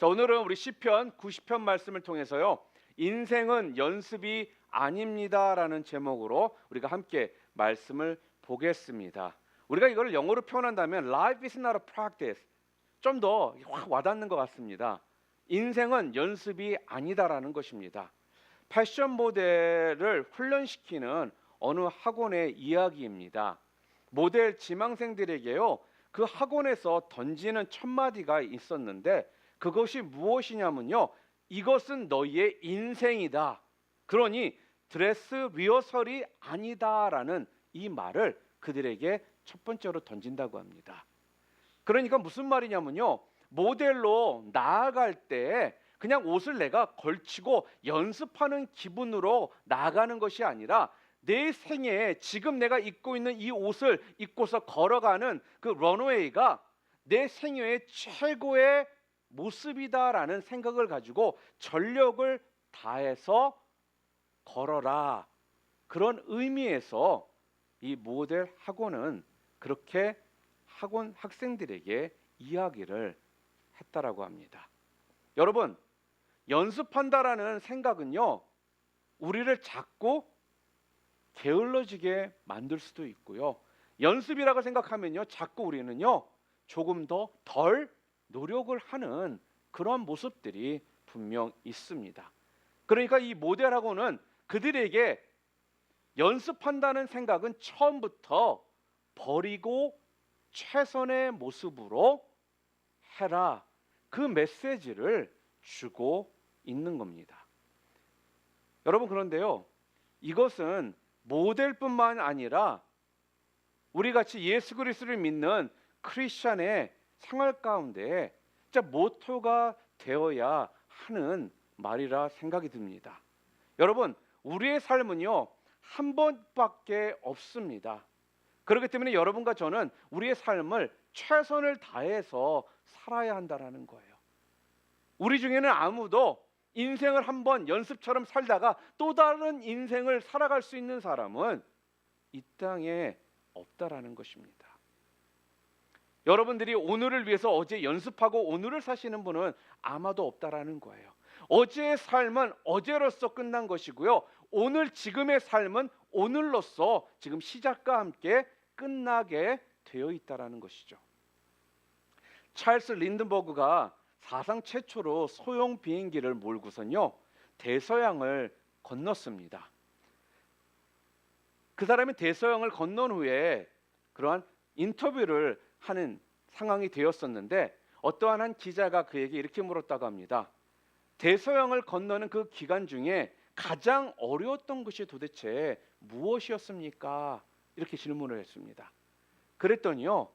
자, 오늘은 우리 시편 90편 말씀을 통해서요. 인생은 연습이 아닙니다라는 제목으로 우리가 함께 말씀을 보겠습니다. 우리가 이걸 영어로 표현한다면 Life is not a practice. 좀 더 확 와닿는 것 같습니다. 인생은 연습이 아니다라는 것입니다. 패션 모델을 훈련시키는 어느 학원의 이야기입니다. 모델 지망생들에게요, 그 학원에서 던지는 첫 마디가 있었는데 그것이 무엇이냐면요, 이것은 너희의 인생이다. 그러니 드레스 리허설이 아니다라는 이 말을 그들에게 첫 번째로 던진다고 합니다. 그러니까 무슨 말이냐면요, 모델로 나아갈 때 그냥 옷을 내가 걸치고 연습하는 기분으로 나아가는 것이 아니라 내 생애에 지금 내가 입고 있는 이 옷을 입고서 걸어가는 그 런웨이가 내 생애의 최고의 모습이다라는 생각을 가지고 전력을 다해서 걸어라. 그런 의미에서 이 모델 학원은 그렇게 학원 학생들에게 이야기를 했다라고 합니다. 여러분, 연습한다라는 생각은요, 우리를 자꾸 게을러지게 만들 수도 있고요. 연습이라고 생각하면요, 자꾸 우리는요, 조금 더 덜 노력을 하는 그런 모습들이 분명 있습니다. 그러니까 이 모델하고는 그들에게 연습한다는 생각은 처음부터 버리고 최선의 모습으로 해라, 그 메시지를 주고 있는 겁니다. 여러분, 그런데요, 이것은 모델뿐만 아니라 우리 같이 예수 그리스도를 믿는 크리스천의 생활 가운데 진짜 모토가 되어야 하는 말이라 생각이 듭니다. 여러분, 우리의 삶은요, 한 번밖에 없습니다. 그렇기 때문에 여러분과 저는 우리의 삶을 최선을 다해서 살아야 한다는 거예요. 우리 중에는 아무도 인생을 한번 연습처럼 살다가 또 다른 인생을 살아갈 수 있는 사람은 이 땅에 없다라는 것입니다. 여러분들이 오늘을 위해서 어제 연습하고 오늘을 사시는 분은 아마도 없다라는 거예요. 어제의 삶은 어제로서 끝난 것이고요, 오늘 지금의 삶은 오늘로서 지금 시작과 함께 끝나게 되어 있다라는 것이죠. 찰스 린든버그가 사상 최초로 소형 비행기를 몰고선요, 대서양을 건넜습니다. 그 사람이 대서양을 건넌 후에 그러한 인터뷰를 하는 상황이 되었었는데 어떠한 한 기자가 그에게 이렇게 물었다고 합니다. 대서양을 건너는 그 기간 중에 가장 어려웠던 것이 도대체 무엇이었습니까? 이렇게 질문을 했습니다. 그랬더니요,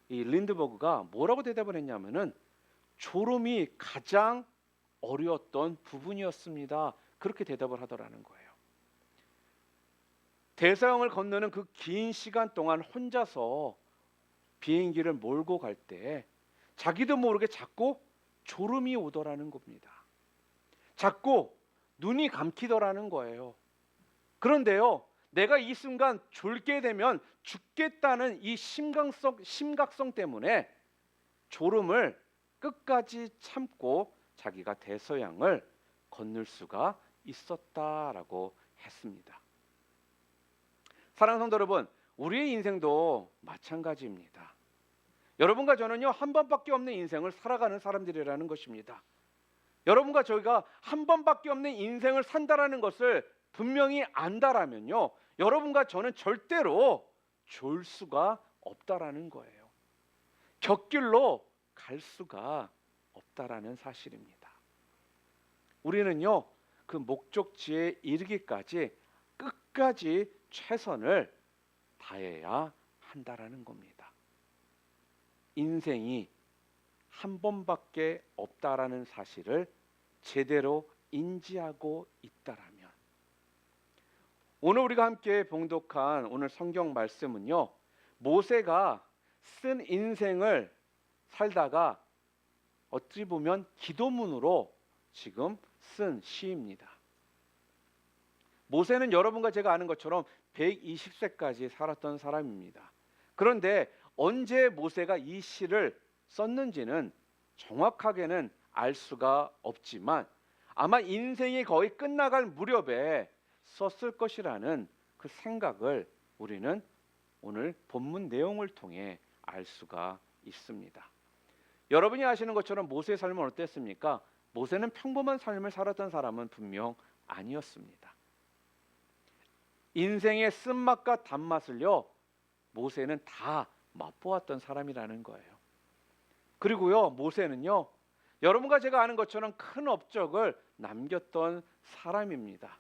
이 린드버그가 뭐라고 대답을 했냐면은 졸음이 가장 어려웠던 부분이었습니다. 그렇게 대답을 하더라는 거예요. 대서양을 건너는 그 긴 시간 동안 혼자서 비행기를 몰고 갈 때 자기도 모르게 자꾸 졸음이 오더라는 겁니다. 자꾸 눈이 감기더라는 거예요. 그런데요, 내가 이 순간 졸게 되면 죽겠다는 이 심각성 때문에 졸음을 끝까지 참고 자기가 대서양을 건널 수가 있었다라고 했습니다. 사랑하는 성도 여러분, 우리의 인생도 마찬가지입니다. 여러분과 저는요, 한 번밖에 없는 인생을 살아가는 사람들이라는 것입니다. 여러분과 저희가 한 번밖에 없는 인생을 산다라는 것을 분명히 안다라면요, 여러분과 저는 절대로 졸 수가 없다라는 거예요. 곁길로 갈 수가 없다라는 사실입니다. 우리는요, 그 목적지에 이르기까지 끝까지 최선을 다해야 한다라는 겁니다. 인생이 한 번밖에 없다라는 사실을 제대로 인지하고 있다라면, 오늘 우리가 함께 봉독한 오늘 성경 말씀은요, 모세가 쓴 인생을 살다가 어찌 보면 기도문으로 지금 쓴 시입니다. 모세는 여러분과 제가 아는 것처럼 120세까지 살았던 사람입니다. 그런데 언제 모세가 이 시를 썼는지는 정확하게는 알 수가 없지만 아마 인생이 거의 끝나갈 무렵에 썼을 것이라는 그 생각을 우리는 오늘 본문 내용을 통해 알 수가 있습니다. 여러분이 아시는 것처럼 모세의 삶은 어땠습니까? 모세는 평범한 삶을 살았던 사람은 분명 아니었습니다. 인생의 쓴맛과 단맛을요, 모세는 다 맛보았던 사람이라는 거예요. 그리고요, 모세는요, 여러분과 제가 아는 것처럼 큰 업적을 남겼던 사람입니다.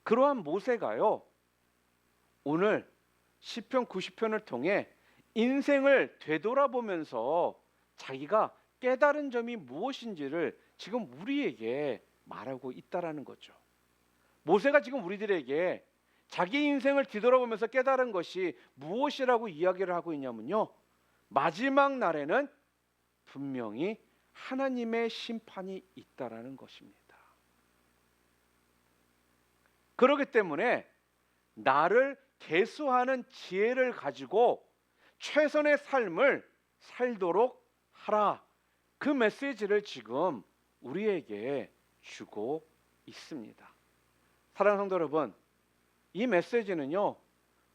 그러한 모세가요, 오늘 시편 90편을 통해 인생을 되돌아보면서 자기가 깨달은 점이 무엇인지를 지금 우리에게 말하고 있다라는 거죠. 모세가 지금 우리들에게 자기 인생을 뒤돌아보면서 깨달은 것이 무엇이라고 이야기를 하고 있냐면요, 마지막 날에는 분명히 하나님의 심판이 있다라는 것입니다. 그렇기 때문에 나를 계수하는 지혜를 가지고 최선의 삶을 살도록 하라, 그 메시지를 지금 우리에게 주고 있습니다. 사랑하는 성도 여러분, 이 메시지는요,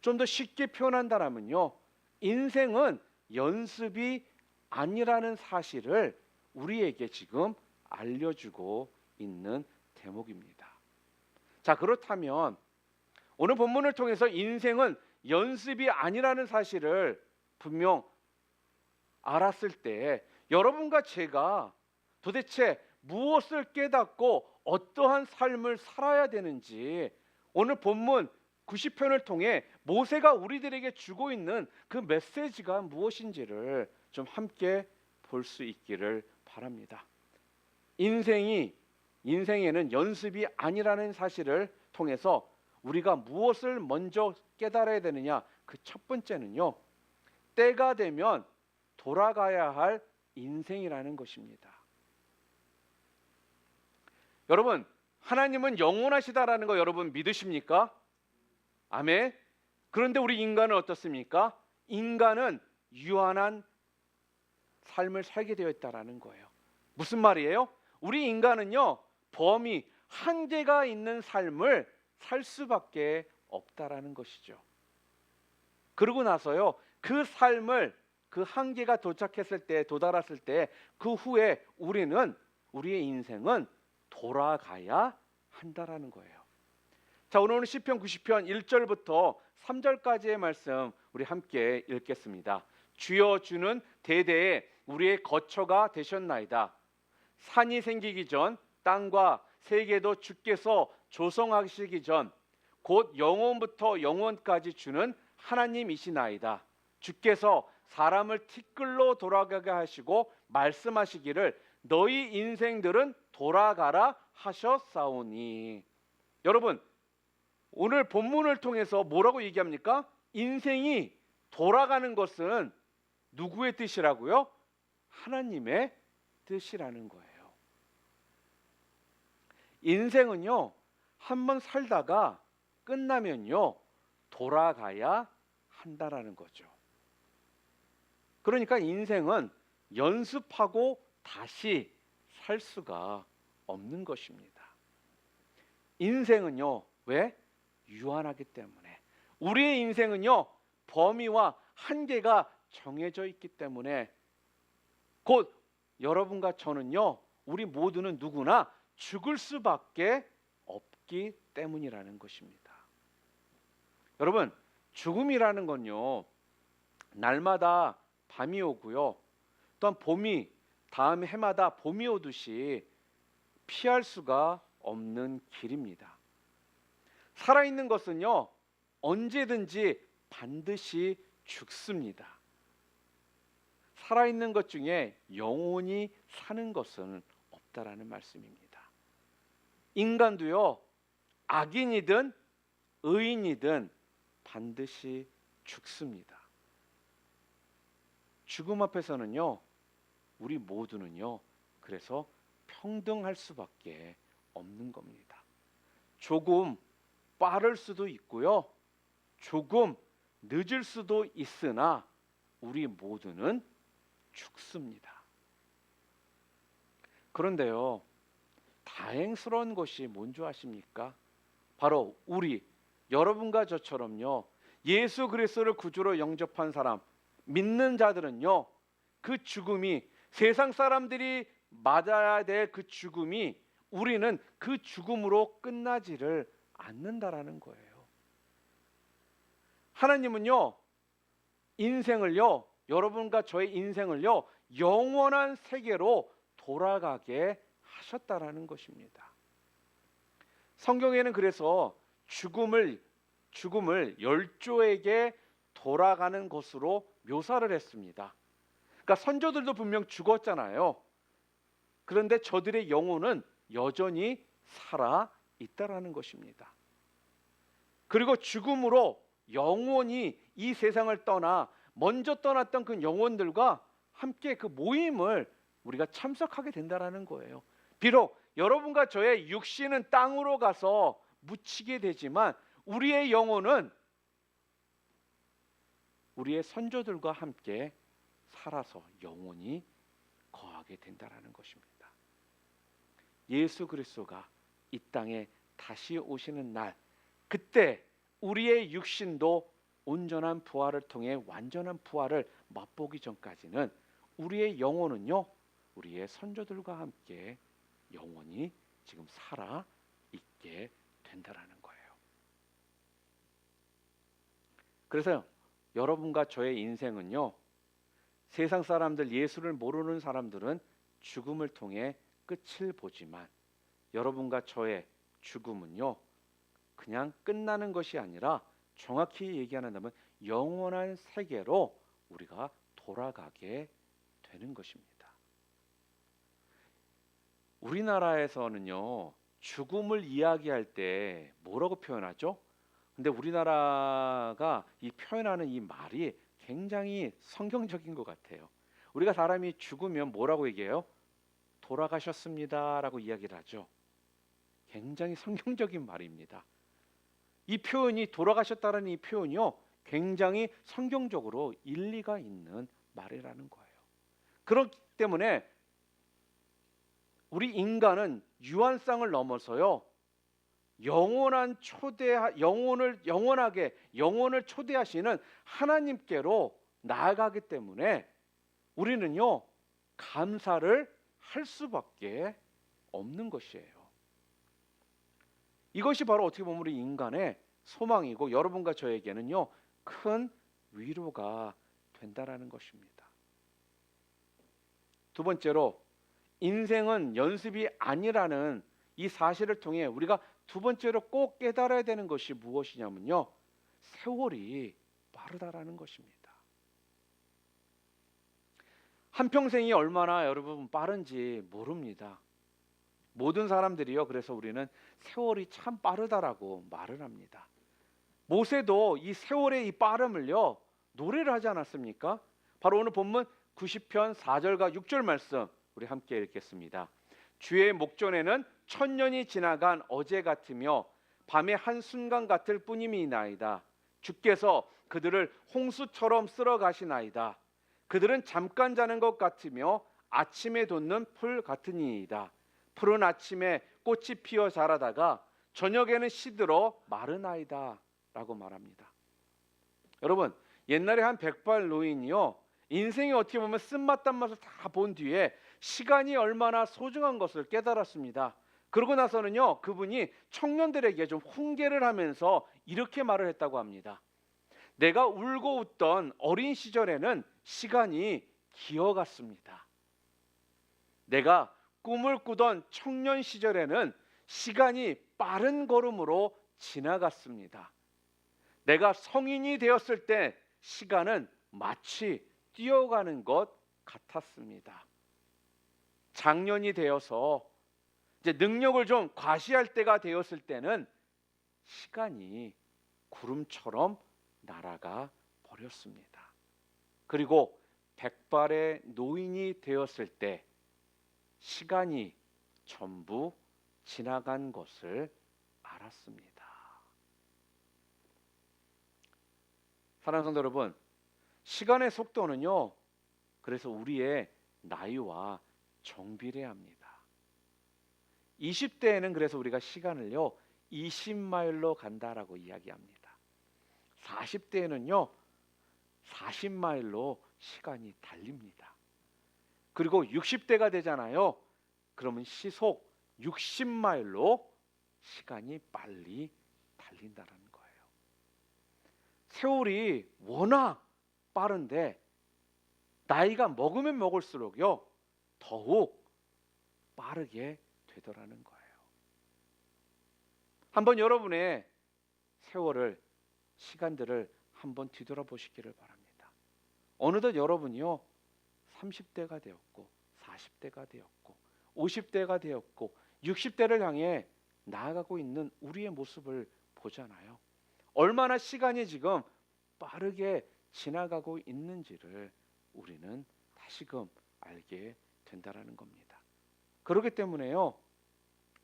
좀 더 쉽게 표현한다면요, 인생은 연습이 아니라는 사실을 우리에게 지금 알려주고 있는 대목입니다. 자, 그렇다면 오늘 본문을 통해서 인생은 연습이 아니라는 사실을 분명 알았을 때 여러분과 제가 도대체 무엇을 깨닫고 어떠한 삶을 살아야 되는지 오늘 본문 90편을 통해 모세가 우리들에게 주고 있는 그 메시지가 무엇인지를 좀 함께 볼 수 있기를 바랍니다. 인생에는 연습이 아니라는 사실을 통해서 우리가 무엇을 먼저 깨달아야 되느냐, 그 첫 번째는요, 때가 되면 돌아가야 할 인생이라는 것입니다. 여러분, 하나님은 영원하시다라는 거 여러분 믿으십니까? 아멘. 그런데 우리 인간은 어떻습니까? 인간은 유한한 삶을 살게 되어 있다라는 거예요. 무슨 말이에요? 우리 인간은요, 범위, 한계가 있는 삶을 살 수밖에 없다라는 것이죠. 그러고 나서요, 그 삶을 그 한계가 도달했을 때 그 후에 우리의 인생은 돌아가야 한다라는 거예요. 자, 오늘 시편 90편 1절부터 3절까지의 말씀 우리 함께 읽겠습니다. 주여, 주는 대대에 우리의 거처가 되셨나이다. 산이 생기기 전 땅과 세계도 주께서 조성하시기 전 곧 영원부터 영원까지 주는 하나님이시나이다. 주께서 사람을 티끌로 돌아가게 하시고 말씀하시기를 너희 인생들은 돌아가라 하셨사오니. 여러분, 오늘 본문을 통해서 뭐라고 얘기합니까? 인생이 돌아가는 것은 누구의 뜻이라고요? 하나님의 뜻이라는 거예요. 인생은요, 한번 살다가 끝나면요, 돌아가야 한다라는 거죠. 그러니까 인생은 연습하고 다시 살 수가 없는 것입니다. 인생은요, 왜? 유한하기 때문에. 우리의 인생은요, 범위와 한계가 정해져 있기 때문에 곧 여러분과 저는요, 우리 모두는 누구나 죽을 수밖에 없기 때문이라는 것입니다. 여러분, 죽음이라는 건요, 날마다 밤이 오고요, 또한 다음 해마다 봄이 오듯이 피할 수가 없는 길입니다. 살아있는 것은요, 언제든지 반드시 죽습니다. 살아있는 것 중에 영원히 사는 것은 없다라는 말씀입니다. 인간도요, 악인이든 의인이든 반드시 죽습니다. 죽음 앞에서는요, 우리 모두는요, 그래서 평등할 수밖에 없는 겁니다. 조금 빠를 수도 있고요, 조금 늦을 수도 있으나 우리 모두는 죽습니다. 그런데요, 다행스러운 것이 뭔지 아십니까? 바로 여러분과 저처럼요, 예수 그리스도를 구주로 영접한 사람, 믿는 자들은요, 그 죽음이, 세상 사람들이 맞아야 될 그 죽음이, 우리는 그 죽음으로 끝나지를 않는다라는 거예요. 하나님은요, 인생을요, 여러분과 저의 인생을요, 영원한 세계로 돌아가게 하셨다라는 것입니다. 성경에는 그래서 죽음을 열조에게 돌아가는 것으로 묘사를 했습니다. 그러니까 선조들도 분명 죽었잖아요. 그런데 저들의 영혼은 여전히 살아 있다라는 것입니다. 그리고 죽음으로 영원히 이 세상을 떠나 먼저 떠났던 그 영혼들과 함께 그 모임을 우리가 참석하게 된다라는 거예요. 비록 여러분과 저의 육신은 땅으로 가서 묻히게 되지만 우리의 영혼은 우리의 선조들과 함께 살아서 영원히 거하게 된다라는 것입니다. 예수 그리스도가 이 땅에 다시 오시는 날, 그때 우리의 육신도 온전한 부활을 통해 완전한 부활을 맛보기 전까지는 우리의 영혼은요, 우리의 선조들과 함께 영원히 지금 살아 있게 된다라는 거예요. 그래서 여러분과 저의 인생은요, 세상 사람들, 예수를 모르는 사람들은 죽음을 통해 끝을 보지만 여러분과 저의 죽음은요, 그냥 끝나는 것이 아니라 정확히 얘기한다면 영원한 세계로 우리가 돌아가게 되는 것입니다. 우리나라에서는요, 죽음을 이야기할 때 뭐라고 표현하죠? 근데 우리나라가 이 표현하는 이 말이 굉장히 성경적인 것 같아요. 우리가 사람이 죽으면 뭐라고 얘기해요? 돌아가셨습니다라고 이야기를 하죠. 굉장히 성경적인 말입니다. 이 표현이, 돌아가셨다는 이 표현이요, 굉장히 성경적으로 일리가 있는 말이라는 거예요. 그렇기 때문에 우리 인간은 유한상을 넘어서요, 영원한 영혼을 초대하시는 하나님께로 나아가기 때문에 우리는요, 감사를 할 수밖에 없는 것이에요. 이것이 바로 어떻게 보면 우리 인간의 소망이고 여러분과 저에게는요, 큰 위로가 된다라는 것입니다. 두 번째로, 인생은 연습이 아니라는 이 사실을 통해 우리가 두 번째로 꼭 깨달아야 되는 것이 무엇이냐면요, 세월이 빠르다라는 것입니다. 한평생이 얼마나 여러분 빠른지 모릅니다. 모든 사람들이요, 그래서 우리는 세월이 참 빠르다라고 말을 합니다. 모세도 이 세월의 이 빠름을요, 노래를 하지 않았습니까? 바로 오늘 본문 90편 4절과 6절 말씀 우리 함께 읽겠습니다. 주의 목전에는 천년이 지나간 어제 같으며 밤의 한순간 같을 뿐임이나이다. 주께서 그들을 홍수처럼 쓸어 가시나이다. 그들은 잠깐 자는 것 같으며 아침에 돋는 풀 같으니이다. 푸른 아침에 꽃이 피어 자라다가 저녁에는 시들어 마르나이다 라고 말합니다. 여러분, 옛날에 한 백발 노인이요, 인생이 어떻게 보면 쓴맛 단맛을 다 본 뒤에 시간이 얼마나 소중한 것을 깨달았습니다. 그러고 나서는요, 그분이 청년들에게 좀 훈계를 하면서 이렇게 말을 했다고 합니다. 내가 울고 웃던 어린 시절에는 시간이 기어갔습니다. 내가 꿈을 꾸던 청년 시절에는 시간이 빠른 걸음으로 지나갔습니다. 내가 성인이 되었을 때 시간은 마치 뛰어가는 것 같았습니다. 장년이 되어서 이제 능력을 좀 과시할 때가 되었을 때는 시간이 구름처럼 날아가 버렸습니다. 그리고 백발의 노인이 되었을 때 시간이 전부 지나간 것을 알았습니다. 사랑하는 성도 여러분, 시간의 속도는요, 그래서 우리의 나이와 정비례합니다. 20대에는 그래서 우리가 시간을요 20마일로 간다라고 이야기합니다. 40대에는요 40마일로 시간이 달립니다. 그리고 60대가 되잖아요. 그러면 시속 60마일로 시간이 빨리 달린다는 거예요. 세월이 워낙 빠른데 나이가 먹으면 먹을수록요 더욱 빠르게 되더라는 거예요. 한번 여러분의 세월을, 시간들을 한번 뒤돌아보시기를 바랍니다. 어느덧 여러분이요 30대가 되었고 40대가 되었고 50대가 되었고 60대를 향해 나아가고 있는 우리의 모습을 보잖아요. 얼마나 시간이 지금 빠르게 지나가고 있는지를 우리는 다시금 알게 된다라는 겁니다. 그렇기 때문에요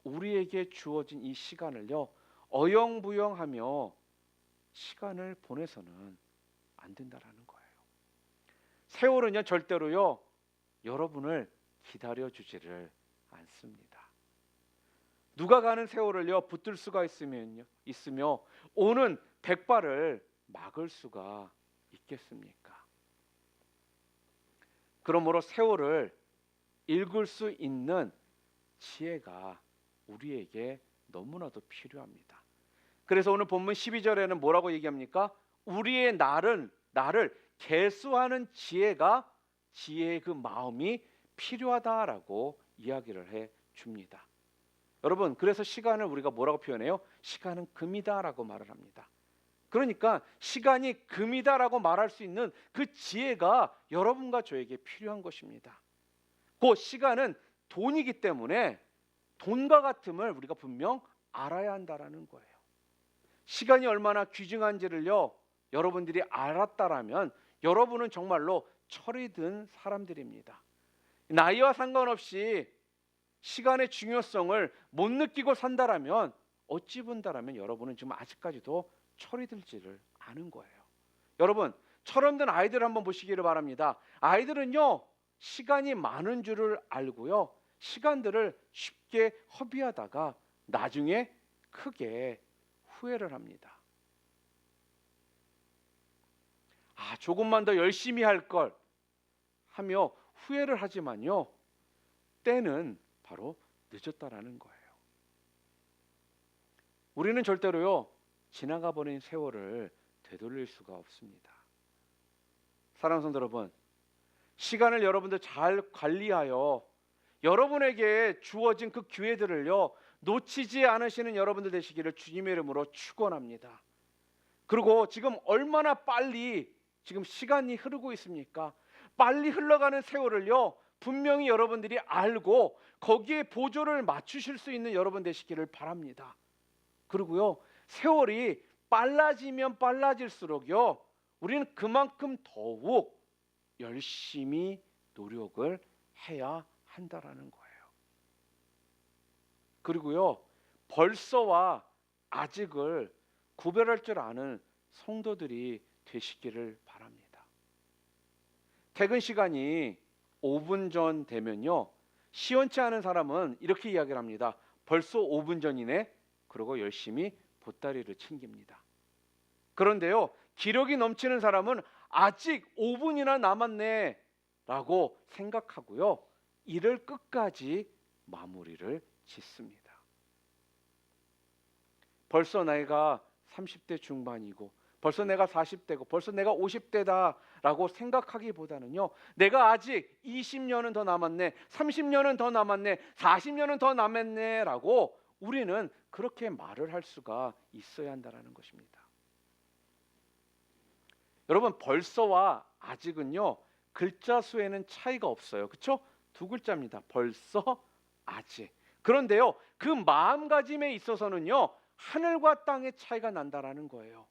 우리에게 주어진 이 시간을요 어영부영하며 시간을 보내서는 안 된다라는 거예요. 세월은요 절대로요 여러분을 기다려주지를 않습니다. 누가 가는 세월을요 붙들 수가 있으며 오는 백발을 막을 수가 있겠습니까? 그러므로 세월을 읽을 수 있는 지혜가 우리에게 너무나도 필요합니다. 그래서 오늘 본문 12절에는 뭐라고 얘기합니까? 우리의 나를 계수하는 지혜의 그 마음이 필요하다라고 이야기를 해 줍니다. 여러분, 그래서 시간을 우리가 뭐라고 표현해요? 시간은 금이다라고 말을 합니다. 그러니까 시간이 금이다라고 말할 수 있는 그 지혜가 여러분과 저에게 필요한 것입니다. 그 시간은 돈이기 때문에 돈과 같음을 우리가 분명 알아야 한다라는 거예요. 시간이 얼마나 귀중한지를요 여러분들이 알았다라면 여러분은 정말로 철이 든 사람들입니다. 나이와 상관없이 시간의 중요성을 못 느끼고 산다라면 어찌 본다라면 여러분은 지금 아직까지도 철이 들지를 않은 거예요. 여러분, 철없는 아이들 한번 보시기를 바랍니다. 아이들은요 시간이 많은 줄을 알고요 시간들을 쉽게 허비하다가 나중에 크게 후회를 합니다. 조금만 더 열심히 할 걸 하며 후회를 하지만요 때는 바로 늦었다라는 거예요. 우리는 절대로요 지나가 버린 세월을 되돌릴 수가 없습니다. 사랑하는 성도 여러분, 시간을 여러분들 잘 관리하여 여러분에게 주어진 그 기회들을요 놓치지 않으시는 여러분들 되시기를 주님의 이름으로 축원합니다. 그리고 지금 얼마나 빨리 지금 시간이 흐르고 있습니까? 빨리 흘러가는 세월을요 분명히 여러분들이 알고 거기에 보조를 맞추실 수 있는 여러분 되시기를 바랍니다. 그리고요 세월이 빨라지면 빨라질수록요 우리는 그만큼 더욱 열심히 노력을 해야 한다라는 거예요. 그리고요 벌써와 아직을 구별할 줄 아는 성도들이 되시기를 바랍니다. 퇴근 시간이 5분 전 되면요 시원치 않은 사람은 이렇게 이야기를 합니다. 벌써 5분 전이네. 그러고 열심히 보따리를 챙깁니다. 그런데요 기력이 넘치는 사람은 아직 5분이나 남았네 라고 생각하고요 일을 끝까지 마무리를 짓습니다. 벌써 나이가 30대 중반이고 벌써 내가 40대고 벌써 내가 50대다 라고 생각하기보다는요 내가 아직 20년은 더 남았네, 30년은 더 남았네, 40년은 더 남았네 라고 우리는 그렇게 말을 할 수가 있어야 한다는 것입니다. 여러분, 벌써와 아직은요 글자 수에는 차이가 없어요. 그렇죠? 두 글자입니다. 벌써, 아직. 그런데요 그 마음가짐에 있어서는요 하늘과 땅의 차이가 난다라는 거예요.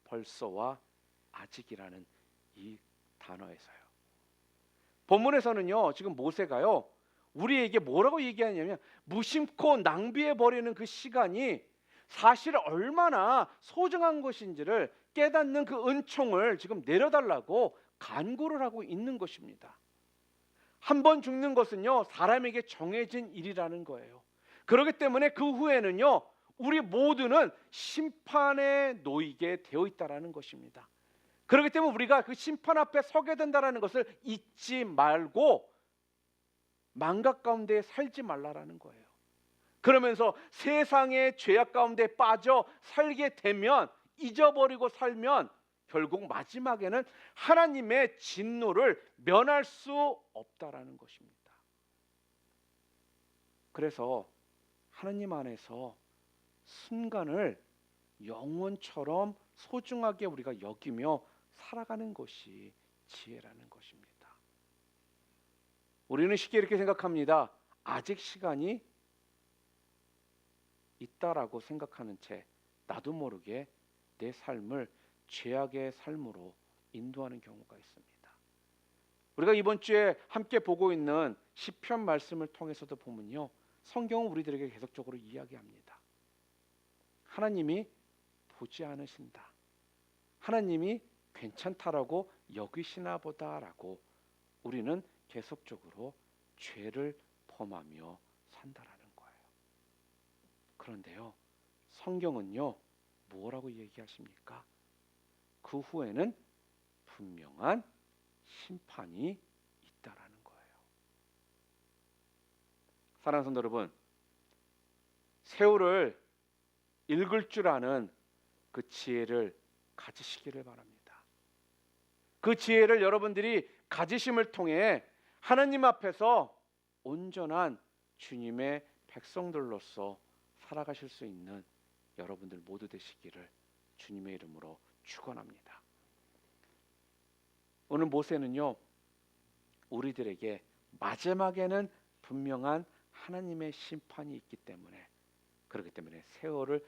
벌써와 아직이라는 이 단어에서요. 본문에서는요 지금 모세가요 우리에게 뭐라고 얘기하냐면 무심코 낭비해버리는 그 시간이 사실 얼마나 소중한 것인지를 깨닫는 그 은총을 지금 내려달라고 간구를 하고 있는 것입니다. 한 번 죽는 것은요 사람에게 정해진 일이라는 거예요. 그렇기 때문에 그 후에는요, 우리 모두는 심판에 놓이게 되어 있다라는 것입니다. 그렇기 때문에 우리가 그 심판 앞에 서게 된다라는 것을 잊지 말고 망각 가운데 살지 말라라는 거예요. 그러면서 세상의 죄악 가운데 빠져 살게 되면, 잊어버리고 살면 결국 마지막에는 하나님의 진노를 면할 수 없다라는 것입니다. 그래서 하나님 안에서 순간을 영혼처럼 소중하게 우리가 여기며 살아가는 것이 지혜라는 것입니다. 우리는 쉽게 이렇게 생각합니다. 아직 시간이 있다라고 생각하는 채 나도 모르게 내 삶을 죄악의 삶으로 인도하는 경우가 있습니다. 우리가 이번 주에 함께 보고 있는 시편 말씀을 통해서도 보면요, 성경은 우리들에게 계속적으로 이야기합니다. 하나님이 보지 않으신다, 하나님이 괜찮다라고 여기시나 보다라고 우리는 계속적으로 죄를 범하며 산다라는 거예요. 그런데요, 성경은요, 뭐라고 얘기하십니까? 그 후에는 분명한 심판이 있다라는 거예요. 사랑하는 성도 여러분, 세월을 읽을 줄 아는 그 지혜를 가지시기를 바랍니다. 그 지혜를 여러분들이 가지심을 통해 하나님 앞에서 온전한 주님의 백성들로서 살아가실 수 있는 여러분들 모두 되시기를 주님의 이름으로 축원합니다. 오늘 모세는요, 우리들에게 마지막에는 분명한 하나님의 심판이 있기 때문에, 그렇기 때문에 세월을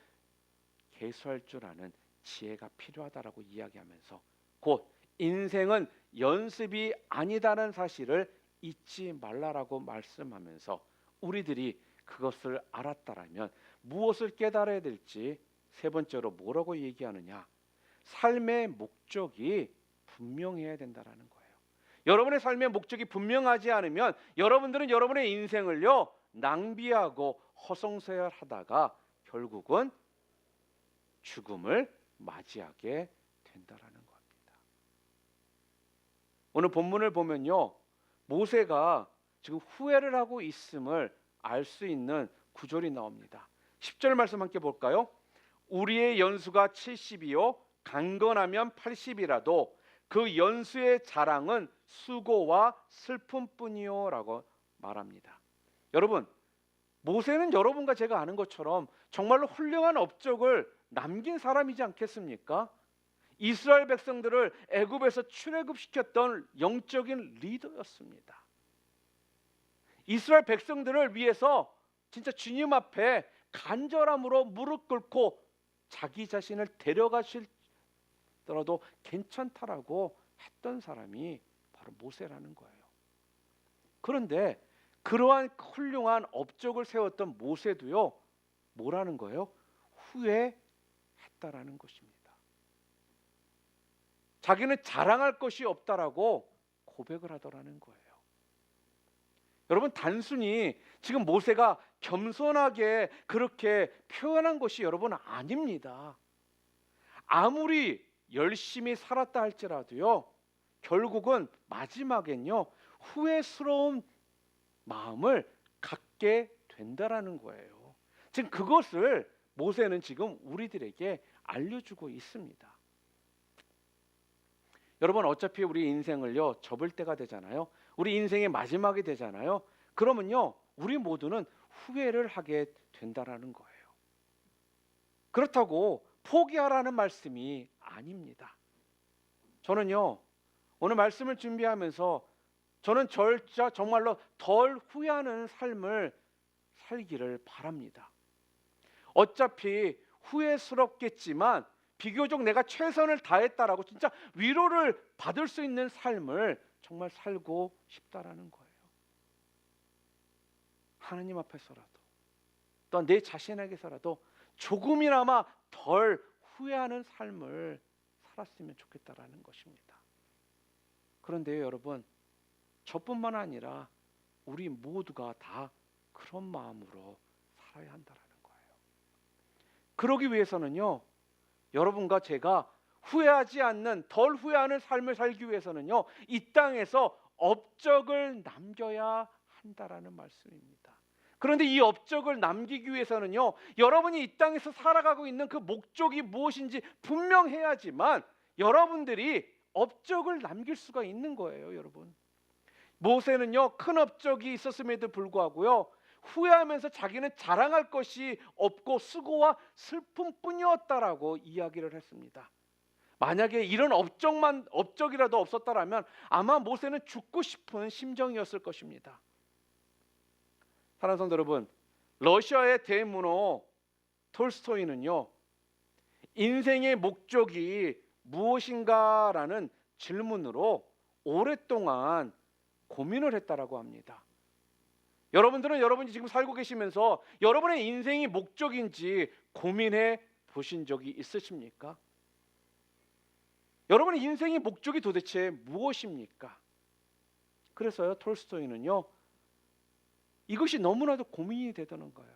계수할 줄 아는 지혜가 필요하다라고 이야기하면서 곧 인생은 연습이 아니다는 사실을 잊지 말라라고 말씀하면서 우리들이 그것을 알았다라면 무엇을 깨달아야 될지 세 번째로 뭐라고 얘기하느냐? 삶의 목적이 분명해야 된다라는 거예요. 여러분의 삶의 목적이 분명하지 않으면 여러분들은 여러분의 인생을요, 낭비하고 허송세월하다가 결국은 죽음을 맞이하게 된다라는 겁니다. 오늘 본문을 보면요, 모세가 지금 후회를 하고 있음을 알 수 있는 구절이 나옵니다. 10절 말씀 함께 볼까요? 우리의 연수가 70이요 강건하면 80이라도 그 연수의 자랑은 수고와 슬픔뿐이요 라고 말합니다. 여러분, 모세는 여러분과 제가 아는 것처럼 정말로 훌륭한 업적을 남긴 사람이지 않겠습니까? 이스라엘 백성들을 애굽에서 출애굽시켰던 영적인 리더였습니다. 이스라엘 백성들을 위해서 진짜 주님 앞에 간절함으로 무릎 꿇고 자기 자신을 데려가실더라도 괜찮다라고 했던 사람이 바로 모세라는 거예요. 그런데 그러한 훌륭한 업적을 세웠던 모세도요, 뭐라는 거예요? 후회했다라는 것입니다. 자기는 자랑할 것이 없다라고 고백을 하더라는 거예요. 여러분, 단순히 지금 모세가 겸손하게 그렇게 표현한 것이 여러분 아닙니다. 아무리 열심히 살았다 할지라도요, 결국은 마지막엔요, 후회스러운 마음을 갖게 된다라는 거예요. 지금 그것을 모세는 지금 우리들에게 알려주고 있습니다. 여러분, 어차피 우리 인생을요, 접을 때가 되잖아요. 우리 인생의 마지막이 되잖아요. 그러면요, 우리 모두는 후회를 하게 된다라는 거예요. 그렇다고 포기하라는 말씀이 아닙니다. 저는요, 오늘 말씀을 준비하면서 저는 정말로 덜 후회하는 삶을 살기를 바랍니다. 어차피 후회스럽겠지만 비교적 내가 최선을 다했다라고 진짜 위로를 받을 수 있는 삶을 정말 살고 싶다라는 거예요. 하나님 앞에서라도 또한 내 자신에게서라도 조금이나마 덜 후회하는 삶을 살았으면 좋겠다라는 것입니다. 그런데요, 여러분, 저뿐만 아니라 우리 모두가 다 그런 마음으로 살아야 한다라는 거예요. 그러기 위해서는요, 여러분과 제가 후회하지 않는, 덜 후회하는 삶을 살기 위해서는요, 이 땅에서 업적을 남겨야 한다라는 말씀입니다. 그런데 이 업적을 남기기 위해서는요, 여러분이 이 땅에서 살아가고 있는 그 목적이 무엇인지 분명해야지만 여러분들이 업적을 남길 수가 있는 거예요, 여러분. 모세는요, 큰 업적이 있었음에도 불구하고요, 후회하면서 자기는 자랑할 것이 없고 수고와 슬픔뿐이었다라고 이야기를 했습니다. 만약에 이런 업적이라도 없었다라면 아마 모세는 죽고 싶은 심정이었을 것입니다. 사랑하는 성도 여러분, 러시아의 대문호 톨스토이는요, 인생의 목적이 무엇인가라는 질문으로 오랫동안 고민을 했다라고 합니다. 여러분들은 여러분이 지금 살고 계시면서 여러분의 인생이 목적인지 고민해 보신 적이 있으십니까? 여러분의 인생의 목적이 도대체 무엇입니까? 그래서요, 톨스토이는요, 이것이 너무나도 고민이 되더는 거예요.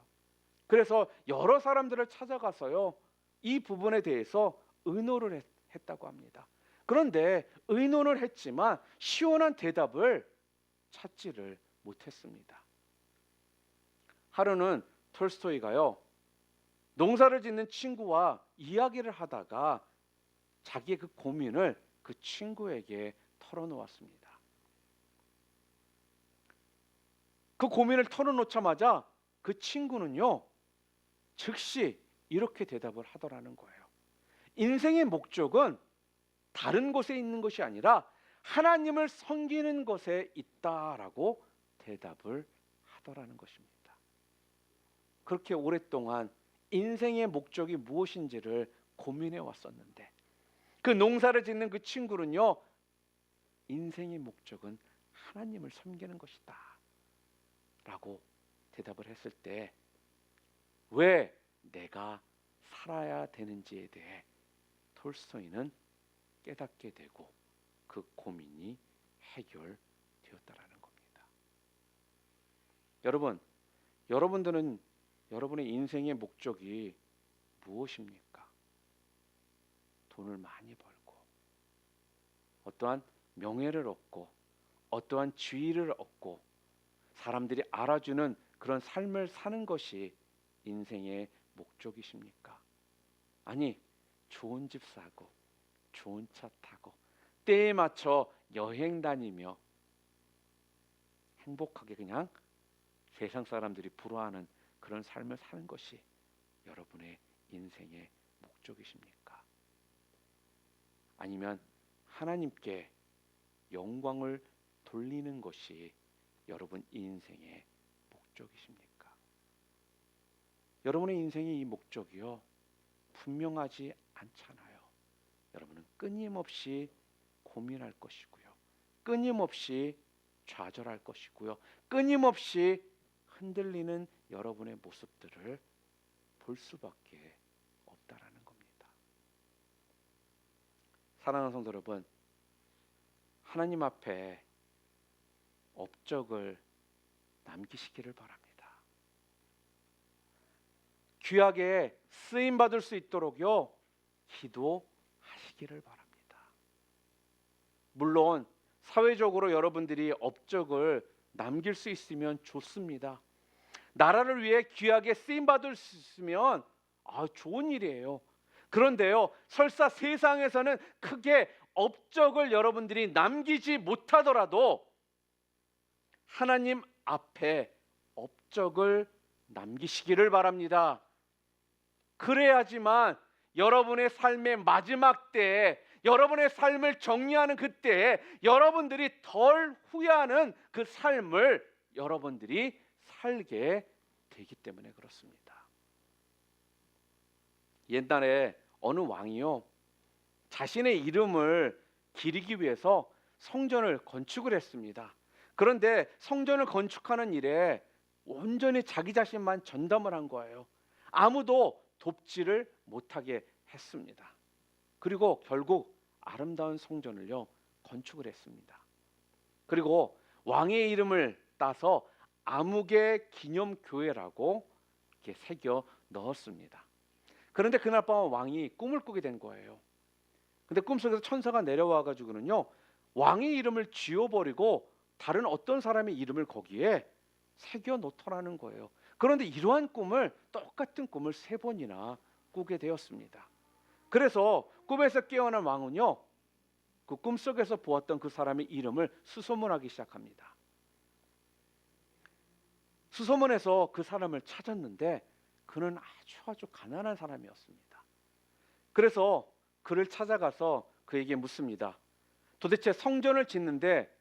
그래서 여러 사람들을 찾아가서요, 이 부분에 대해서 의논을 했다고 합니다. 그런데 의논을 했지만 시원한 대답을 찾지를 못했습니다. 하루는 톨스토이가요, 농사를 짓는 친구와 이야기를 하다가 자기의 그 고민을 그 친구에게 털어놓았습니다. 그 고민을 털어놓자마자 그 친구는요, 즉시 이렇게 대답을 하더라는 거예요. 인생의 목적은 다른 곳에 있는 것이 아니라 하나님을 섬기는 것에 있다라고 대답을 하더라는 것입니다. 그렇게 오랫동안 인생의 목적이 무엇인지를 고민해 왔었는데 그 농사를 짓는 그 친구는요, 인생의 목적은 하나님을 섬기는 것이다 라고 대답을 했을 때 왜 내가 살아야 되는지에 대해 톨스토이는 깨닫게 되고 그 고민이 해결되었다라는 겁니다. 여러분, 여러분들은 여러분의 인생의 목적이 무엇입니까? 돈을 많이 벌고 어떠한 명예를 얻고 어떠한 지위를 얻고 사람들이 알아주는 그런 삶을 사는 것이 인생의 목적이십니까? 아니, 좋은 집 사고 좋은 차 타고 때에 맞춰 여행 다니며 행복하게 그냥 세상 사람들이 부러워하는 그런 삶을 사는 것이 여러분의 인생의 목적이십니까? 아니면 하나님께 영광을 돌리는 것이 여러분 인생의 목적이십니까? 여러분의 인생의 이 목적이요, 분명하지 않잖아요. 여러분은 끊임없이 고민할 것이고요, 끊임없이 좌절할 것이고요, 끊임없이 흔들리는 여러분의 모습들을 볼 수밖에 없다라는 겁니다. 사랑하는 성도 여러분, 하나님 앞에 업적을 남기시기를 바랍니다. 귀하게 쓰임 받을 수 있도록요, 기도하시기를 바랍니다. 물론 사회적으로 여러분들이 업적을 남길 수 있으면 좋습니다. 나라를 위해 귀하게 쓰임 받을 수 있으면 좋은 일이에요. 그런데요, 설사 세상에서는 크게 업적을 여러분들이 남기지 못하더라도 하나님 앞에 업적을 남기시기를 바랍니다. 그래야지만 여러분의 삶의 마지막 때에, 여러분의 삶을 정리하는 그때에 여러분들이 덜 후회하는 그 삶을 여러분들이 살게 되기 때문에 그렇습니다. 옛날에 어느 왕이요, 자신의 이름을 기리기 위해서 성전을 건축을 했습니다. 그런데 성전을 건축하는 일에 온전히 자기 자신만 전담을 한 거예요. 아무도 돕지를 못하게 했습니다. 그리고 결국 아름다운 성전을요, 건축을 했습니다. 그리고 왕의 이름을 따서 아무개 기념교회라고 이렇게 새겨 넣었습니다. 그런데 그날 밤 왕이 꿈을 꾸게 된 거예요. 근데 꿈속에서 천사가 내려와 가지고는요, 왕의 이름을 지워버리고 다른 어떤 사람의 이름을 거기에 새겨 놓더라는 거예요. 그런데 이러한 꿈을, 똑같은 꿈을 3번이나 꾸게 되었습니다. 그래서 꿈에서 깨어난 왕은요, 그 꿈속에서 보았던 그 사람의 이름을 수소문하기 시작합니다. 수소문해서 그 사람을 찾았는데 그는 아주 가난한 사람이었습니다. 그래서 그를 찾아가서 그에게 묻습니다. 도대체 성전을 짓는데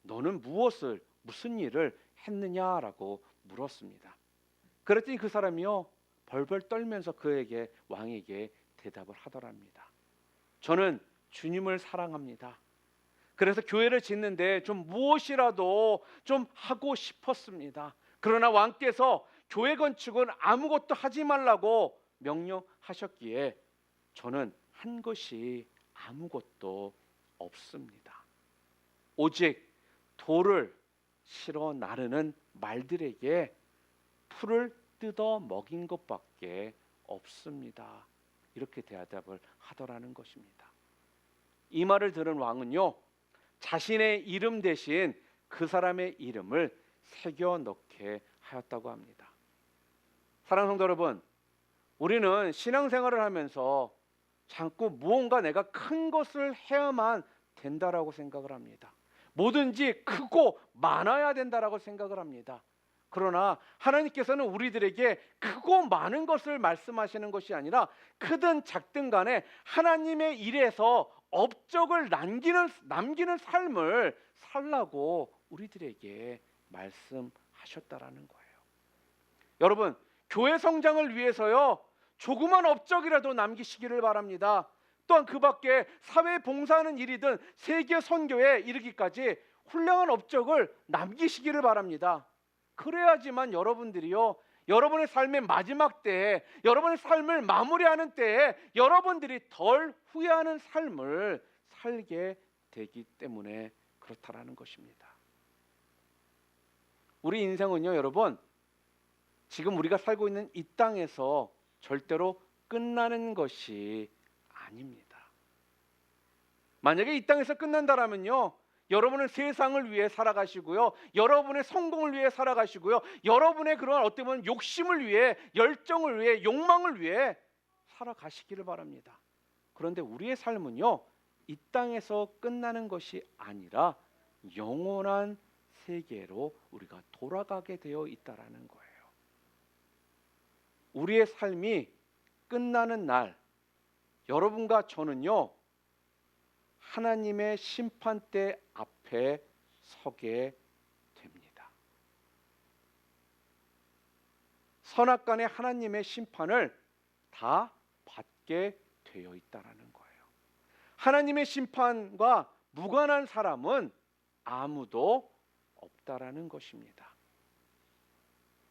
너는 무슨 일을 했느냐라고 물었습니다. 그랬더니 그 사람이요, 벌벌 떨면서 왕에게 대답을 하더랍니다. 저는 주님을 사랑합니다. 그래서 교회를 짓는데 좀 무엇이라도 좀 하고 싶었습니다. 그러나 왕께서 교회 건축은 아무것도 하지 말라고 명령하셨기에 저는 한 것이 아무것도 없습니다. 오직 돌을 실어 나르는 말들에게 풀을 뜯어 먹인 것밖에 없습니다. 이렇게 대답을 하더라는 것입니다. 이 말을 들은 왕은요, 자신의 이름 대신 그 사람의 이름을 새겨 넣게 하였다고 합니다. 사랑하는 성도 여러분, 우리는 신앙생활을 하면서 자꾸 무언가 내가 큰 것을 해야만 된다라고 생각을 합니다. 뭐든지 크고 많아야 된다라고 생각을 합니다. 그러나 하나님께서는 우리들에게 크고 많은 것을 말씀하시는 것이 아니라 크든 작든 간에 하나님의 일에서 업적을 남기는 삶을 살라고 우리들에게 말씀하셨다라는 거예요. 여러분, 교회 성장을 위해서요, 조그만 업적이라도 남기시기를 바랍니다. 또한 그 밖에 사회 봉사하는 일이든 세계 선교에 이르기까지 훌륭한 업적을 남기시기를 바랍니다. 그래야지만 여러분들이요, 여러분의 삶의 마지막 때에, 여러분의 삶을 마무리하는 때에 여러분들이 덜 후회하는 삶을 살게 되기 때문에 그렇다라는 것입니다. 우리 인생은요, 여러분, 지금 우리가 살고 있는 이 땅에서 절대로 끝나는 것이 아닙니다. 만약에 이 땅에서 끝난다라면요, 여러분은 세상을 위해 살아가시고요, 여러분의 성공을 위해 살아가시고요, 여러분의 그런 어떻게 보면 욕심을 위해, 열정을 위해, 욕망을 위해 살아가시기를 바랍니다. 그런데 우리의 삶은요, 이 땅에서 끝나는 것이 아니라 영원한 세계로 우리가 돌아가게 되어 있다라는 거예요. 우리의 삶이 끝나는 날, 여러분과 저는요, 하나님의 심판대 앞에 서게 됩니다. 선악간의 하나님의 심판을 다 받게 되어 있다라는 거예요. 하나님의 심판과 무관한 사람은 아무도 없다라는 것입니다.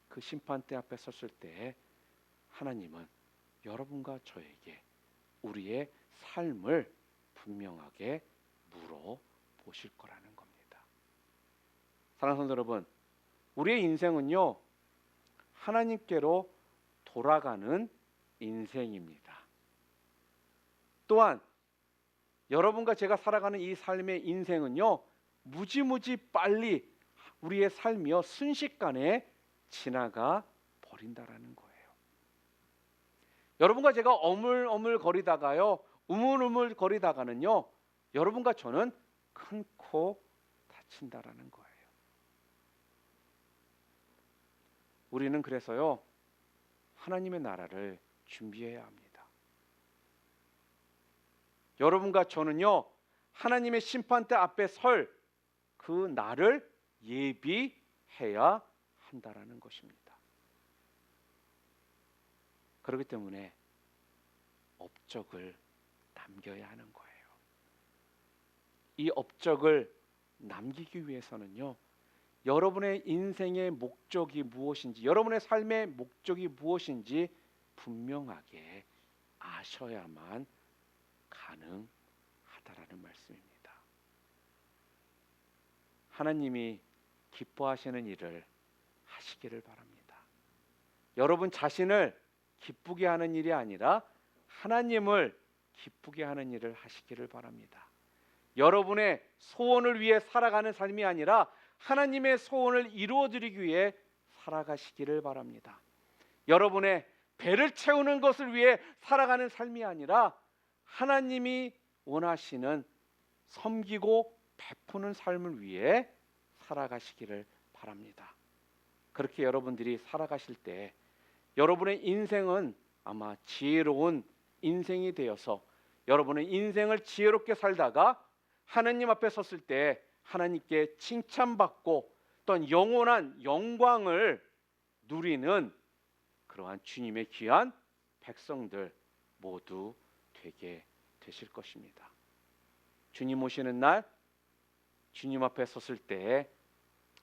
그 심판대 앞에 섰을 때 하나님은 여러분과 저에게 우리의 삶을 분명하게 물어보실 거라는 겁니다. 사랑하는 성도 여러분, 우리의 인생은요, 하나님께로 돌아가는 인생입니다. 또한 여러분과 제가 살아가는 이 삶의 인생은요, 무지무지 빨리 우리의 삶이요, 순식간에 지나가 버린다라는 거예요. 여러분과 제가 어물어물 거리다가요, 우물우물 거리다가는요, 여러분과 저는 큰코 다친다라는 거예요. 우리는 그래서요, 하나님의 나라를 준비해야 합니다. 여러분과 저는요, 하나님의 심판대 앞에 설 그 날을 예비해야 한다라는 것입니다. 그렇기 때문에 업적을 남겨야 하는 거예요. 이 업적을 남기기 위해서는요, 여러분의 인생의 목적이 무엇인지, 여러분의 삶의 목적이 무엇인지 분명하게 아셔야만 가능하다라는 말씀입니다. 하나님이 기뻐하시는 일을 하시기를 바랍니다. 여러분 자신을 기쁘게 하는 일이 아니라 하나님을 기쁘게 하는 일을 하시기를 바랍니다. 여러분의 소원을 위해 살아가는 삶이 아니라 하나님의 소원을 이루어드리기 위해 살아가시기를 바랍니다. 여러분의 배를 채우는 것을 위해 살아가는 삶이 아니라 하나님이 원하시는 섬기고 베푸는 삶을 위해 살아가시기를 바랍니다. 그렇게 여러분들이 살아가실 때 여러분의 인생은 아마 지혜로운 인생이 되어서 여러분의 인생을 지혜롭게 살다가 하나님 앞에 섰을 때 하나님께 칭찬받고 또한 영원한 영광을 누리는 그러한 주님의 귀한 백성들 모두 되게 되실 것입니다. 주님 오시는 날 주님 앞에 섰을 때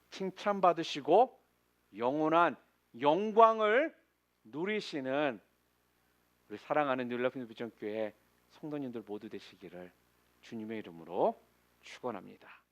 칭찬받으시고 영원한 영광을 누리시는 우리 사랑하는 뉴라이프 비전교회 성도님들 모두 되시기를 주님의 이름으로 축원합니다.